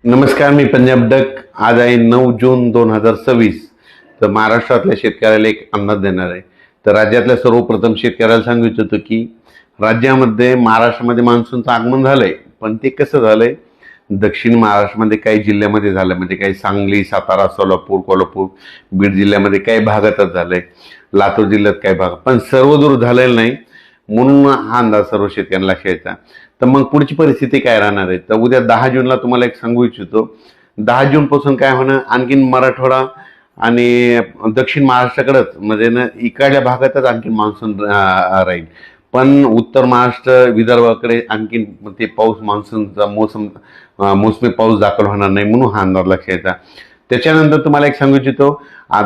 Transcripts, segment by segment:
नमस्कार, मी पंजाब डक. आज आहे 9 जून 2026. तर महाराष्ट्रातल्या शेतकऱ्याला एक अंदाज देणार आहे. तर राज्यातल्या सर्वप्रथम शेतकऱ्याला सांगू इच्छितो की राज्यामध्ये महाराष्ट्रामध्ये मान्सूनचं आगमन झालंय, पण ते कसं झालंय, दक्षिण महाराष्ट्रामध्ये काही जिल्ह्यामध्ये झालं, म्हणजे काही सांगली, सातारा, सोलापूर, कोल्हापूर, बीड जिल्ह्यामध्ये काही भागातच झालंय, लातूर जिल्ह्यात काही भाग, पण सर्वदूर झालेलं नाही. म्हणून हा अंदाज सर्व शेतकऱ्यांना घ्यायचा. तर मग पुढची परिस्थिती काय राहणार आहे, तर उद्या 10 जूनला तुम्हाला एक सांगू इच्छितो. 10 जून पासून काय होणं, आणखीन मराठवाडा आणि दक्षिण महाराष्ट्राकडेच, म्हणजे ना इकडल्या भागातच आणखीन मान्सून राहील. पण उत्तर महाराष्ट्र, विदर्भाकडे आणखीन ते पाऊस, मान्सूनचा मोसमी पाऊस दाखल होणार नाही, म्हणून हा अंदाज लक्षायचा. त्याच्यानंतर तुम्हाला एक सांगू इच्छितो,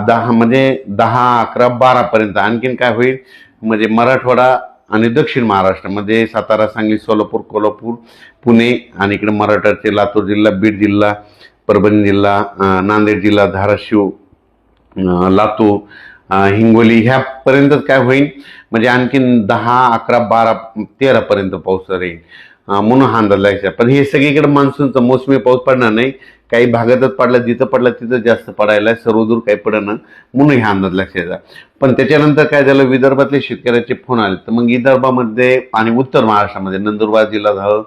10 म्हणजे 10, 11, 12 पर्यंत आणखीन काय होईल, म्हणजे मराठवाडा आणि दक्षिण महाराष्ट्रामध्ये सातारा, सांगली, सोलापूर, कोल्हापूर, पुणे आणि इकडे मराठवाड्याचे लातूर जिल्हा, बीड जिल्हा, परभणी जिल्हा, नांदेड जिल्हा, धाराशिव, लातूर, हिंगोली ह्यापर्यंतच काय होईल, म्हणजे आणखीन 10, 11, 12, 13 पर्यंत पाऊस राहील. म्हणून हा अंदाज लागायचा. पण हे सगळीकडे मान्सूनचा मोसमी पाऊस पडणार नाही, काही भागातच पडला, जिथं पडला तिथं जास्त पडायला, सर्वदूर काही पडणार, म्हणून हा अंदाज लक्षायचा. पण त्याच्यानंतर काय झालं, विदर्भातले शेतकऱ्याचे फोन आले. तर मग विदर्भामध्ये आणि उत्तर महाराष्ट्रामध्ये नंदुरबार जिल्हा झालं,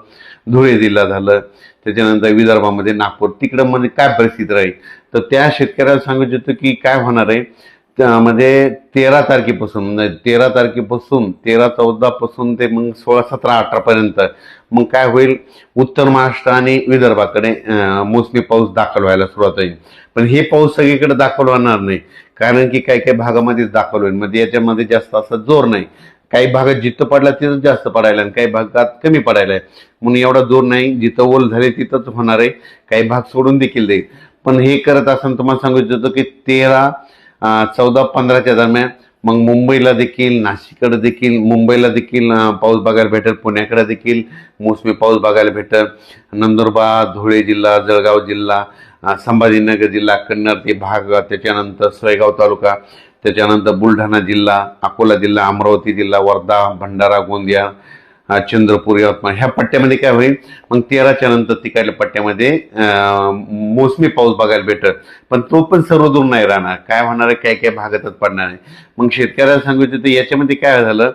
धुळे जिल्हा झालं, त्याच्यानंतर विदर्भामध्ये नागपूर, तिकडं म्हणजे काय परिस्थिती राहील, तर त्या शेतकऱ्याला सांगू इच्छितो की काय होणार आहे. म्हणजे 13 तारखेपासून, म्हणजे 13 तारखेपासून, 13, 14 पासून ते मग 16, 17, 18 पर्यंत मग काय होईल, उत्तर महाराष्ट्र आणि विदर्भाकडे मोसमी पाऊस दाखल व्हायला सुरुवात होईल. पण हे पाऊस सगळीकडे दाखल होणार नाही, कारण की काही काही भागामध्येच दाखल होईल. म्हणजे याच्यामध्ये जास्त असा जोर नाही. काही भागात जिथं पडला तिथं जास्त पडायला आणि काही भागात कमी पडायला आहे, म्हणून एवढा जोर नाही. जिथं ओल झाले तिथंच होणार आहे, काही भाग सोडून देखील देईल. पण हे करत असताना तुम्हाला सांगू इच्छितो की 13, 14, 15च्या दरम्यान मग मुंबईला देखील, नाशिककडे देखील, मुंबईला देखील पाऊस बघायला भेटेल, पुण्याकडे देखील मोसमी पाऊस बघायला भेटेल. नंदुरबार, धुळे जिल्हा, जळगाव जिल्हा, संभाजीनगर जिल्हा, कन्नड ते भाग, त्याच्यानंतर सोयगाव तालुका, त्याच्यानंतर बुलढाणा जिल्हा, अकोला जिल्हा, अमरावती जिल्हा, वर्धा, भंडारा, गोंदिया, चंद्रपूर, यवतमाळ ह्या पट्ट्यामध्ये काय होईल, मग 13च्या नंतर तिकडल्या पट्ट्यामध्ये मोसमी पाऊस बघायला भेटत. पण तो पण सर्व दूर नाही राहणार, काय होणार आहे, काय काय भागातच पडणार आहे. मग शेतकऱ्याला सांगायचं तर याच्यामध्ये काय झालं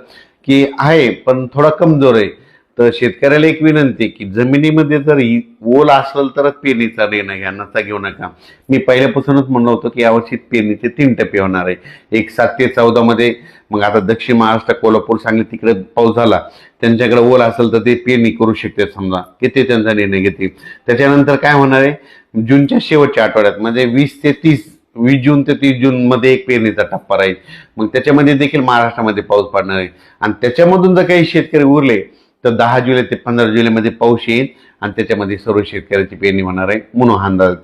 की आहे, पण थोडा कमजोर आहे. तर शेतकऱ्याला एक विनंती की जमिनीमध्ये जर ओल असेल तरच पेरणीचा निर्णय घ्या, नसा घेऊ नका. मी पहिल्यापासूनच म्हणलो होतो की यावर्षी पेरणीचे 3 टप्पे होणार आहे. एक 7 ते 14 मध्ये, मग आता दक्षिण महाराष्ट्र, कोल्हापूर, सांगली तिकडे पाऊस झाला, त्यांच्याकडे ओल असेल तर ते पेरणी करू शकते, समजा की ते त्यांचा निर्णय घेतील. त्याच्यानंतर काय होणार आहे, जूनच्या शेवटच्या आठवड्यात, म्हणजे 20 जून ते 30 जून मध्ये एक पेरणीचा टप्पा राहील. मग त्याच्यामध्ये देखील महाराष्ट्रामध्ये पाऊस पडणार आहे. आणि त्याच्यामधून जर काही शेतकरी उरले तर 10 जुलै ते 15 जुलैमध्ये पाऊस येईल आणि त्याच्यामध्ये सर्व शेतकऱ्याची पेरणी होणार आहे, म्हणून हा अंदाज.